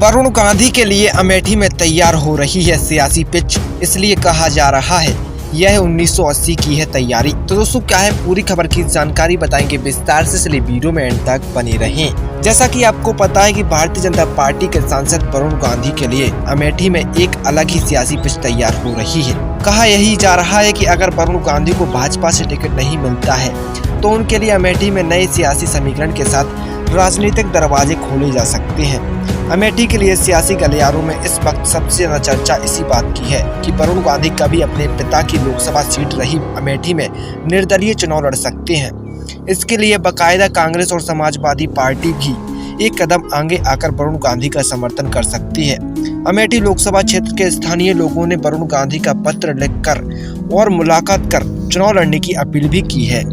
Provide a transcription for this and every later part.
वरुण गांधी के लिए अमेठी में तैयार हो रही है सियासी पिच, इसलिए कहा जा रहा है यह 1980 की है तैयारी। तो दोस्तों क्या है पूरी खबर की जानकारी बताएंगे विस्तार से, इसलिए वीडियो में एंड तक बने रहें। जैसा कि आपको पता है कि भारतीय जनता पार्टी के सांसद वरुण गांधी के लिए अमेठी में एक अलग ही सियासी पिच तैयार हो रही है। कहा यही जा रहा है कि अगर वरुण गांधी को भाजपा से टिकट नहीं मिलता है तो उनके लिए अमेठी में नए सियासी समीकरण के साथ राजनीतिक दरवाजे खोले जा सकते हैं। अमेठी के लिए सियासी गलियारों में इस वक्त सबसे ज्यादा चर्चा इसी बात की है कि वरुण गांधी कभी अपने पिता की लोकसभा सीट रही अमेठी में निर्दलीय चुनाव लड़ सकते हैं। इसके लिए बाकायदा कांग्रेस और समाजवादी पार्टी भी एक कदम आगे आकर वरुण गांधी का समर्थन कर सकती है। अमेठी लोकसभा क्षेत्र के स्थानीय लोगों ने वरुण गांधी का पत्र लिखकर और मुलाकात कर चुनाव लड़ने की अपील भी की है।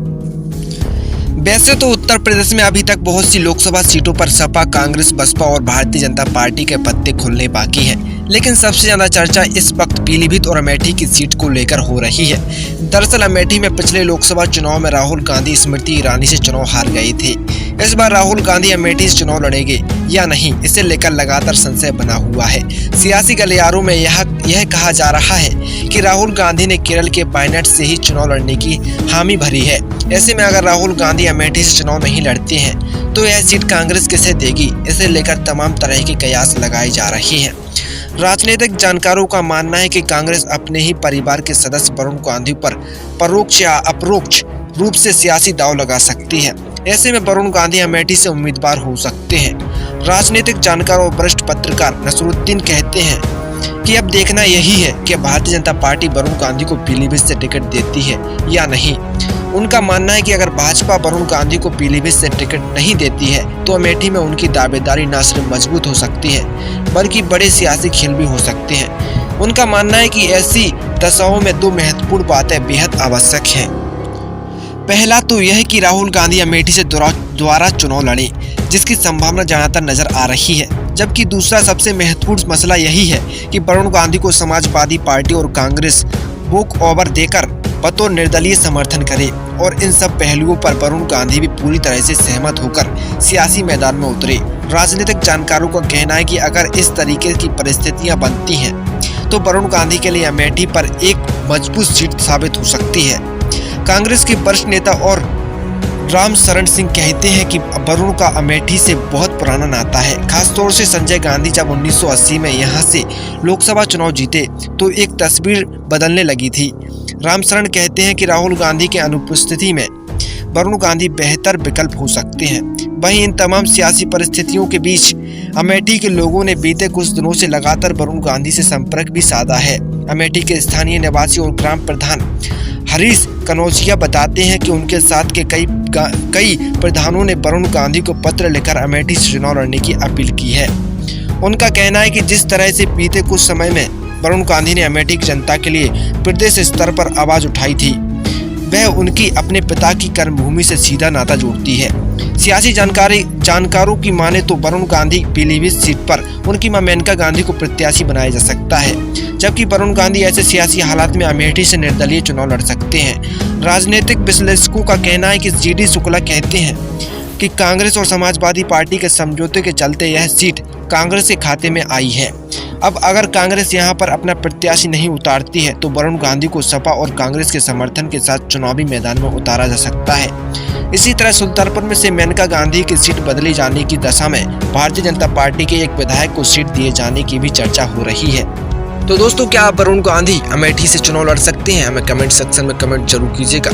वैसे तो उत्तर प्रदेश में अभी तक बहुत सी लोकसभा सीटों पर सपा, कांग्रेस, बसपा और भारतीय जनता पार्टी के पत्ते खुलने बाकी हैं, लेकिन सबसे ज्यादा चर्चा इस वक्त पीलीभीत और अमेठी की सीट को लेकर हो रही है। दरअसल अमेठी में पिछले लोकसभा चुनाव में राहुल गांधी स्मृति ईरानी से चुनाव हार गए थे। इस बार राहुल गांधी अमेठी से चुनाव लड़ेंगे या नहीं, इसे लेकर लगातार संशय बना हुआ है। सियासी गलियारों में यह कहा जा रहा है कि राहुल गांधी ने केरल के वायनाड से ही चुनाव लड़ने की हामी भरी है। ऐसे में अगर राहुल गांधी अमेठी से चुनाव नहीं लड़ते हैं तो यह सीट कांग्रेस किसे देगी, इसे लेकर तमाम तरह के कयास लगाए जा रहे हैं। राजनीतिक जानकारों का मानना है कि कांग्रेस अपने ही परिवार के सदस्य वरुण गांधी पर परोक्ष या अपरोक्ष रूप से सियासी दांव लगा सकती है। ऐसे में वरुण गांधी अमेठी से उम्मीदवार हो सकते हैं। राजनीतिक जानकार और वरिष्ठ पत्रकार नसरुद्दीन कहते हैं कि अब देखना यही है कि भारतीय जनता पार्टी वरुण गांधी को पीलीभीत से टिकट देती है या नहीं। उनका मानना है कि अगर भाजपा वरुण गांधी को पीलीभीत से टिकट नहीं देती है तो अमेठी में उनकी दावेदारी न सिर्फ मजबूत हो सकती है बल्कि बड़े सियासी खेल भी हो सकते हैं। उनका मानना है कि ऐसी दशाओं में दो महत्वपूर्ण बातें बेहद आवश्यक हैं। पहला तो यह कि राहुल गांधी अमेठी से दोबारा चुनाव लड़े, जिसकी संभावना ज्यादातर नजर आ रही है, जबकि दूसरा सबसे महत्वपूर्ण मसला यही है कि वरुण गांधी को समाजवादी पार्टी और कांग्रेस वॉक ओवर देकर बतौर निर्दलीय समर्थन करे। और इन सब पहलुओं पर वरुण गांधी भी पूरी तरह से सहमत होकर सियासी मैदान में उतरे। राजनीतिक जानकारों का कहना है कि अगर इस तरीके की परिस्थितियां बनती हैं तो वरुण गांधी के लिए अमेठी पर एक मजबूत सीट साबित हो सकती है। कांग्रेस के वरिष्ठ नेता और राम शरण सिंह कहते हैं कि वरुण का अमेठी से बहुत पुराना नाता है। खासतौर से संजय गांधी जब 1980 में यहां से लोकसभा चुनाव जीते तो एक तस्वीर बदलने लगी थी। राम शरण कहते हैं कि राहुल गांधी के अनुपस्थिति में वरुण गांधी बेहतर विकल्प हो सकते हैं। वहीं इन तमाम सियासी परिस्थितियों के बीच अमेठी के लोगों ने बीते कुछ दिनों से लगातार वरुण गांधी से संपर्क भी साधा है। अमेठी के स्थानीय निवासी और ग्राम प्रधान हरीश कनौजिया बताते हैं कि उनके साथ के कई प्रधानों ने वरुण गांधी को पत्र लिखकर अमेठी से चुनाव लड़ने की अपील की है। उनका कहना है कि जिस तरह से बीते कुछ समय में वरुण गांधी ने अमेठी की जनता के लिए प्रदेश स्तर पर आवाज उठाई थी, वह उनकी अपने पिता की कर्मभूमि से सीधा नाता जोड़ती है। सियासी जानकारों की माने तो वरुण गांधी पीलीभीत सीट पर उनकी मां मेनका गांधी को प्रत्याशी बनाया जा सकता है, जबकि वरुण गांधी ऐसे सियासी हालात में अमेठी से निर्दलीय चुनाव लड़ सकते हैं। राजनीतिक विश्लेषकों का कहना है कि जीडी शुक्ला कहते हैं कि कांग्रेस और समाजवादी पार्टी के समझौते के चलते यह सीट कांग्रेस के खाते में आई है। अब अगर कांग्रेस यहां पर अपना प्रत्याशी नहीं उतारती है तो वरुण गांधी को सपा और कांग्रेस के समर्थन के साथ चुनावी मैदान में उतारा जा सकता है। इसी तरह सुल्तानपुर में से मेनका गांधी की सीट बदली जाने की दशा में भारतीय जनता पार्टी के एक विधायक को सीट दिए जाने की भी चर्चा हो रही है। तो दोस्तों क्या वरुण गांधी अमेठी से चुनाव लड़ सकते हैं? हमें कमेंट सेक्शन में कमेंट जरूर कीजिएगा।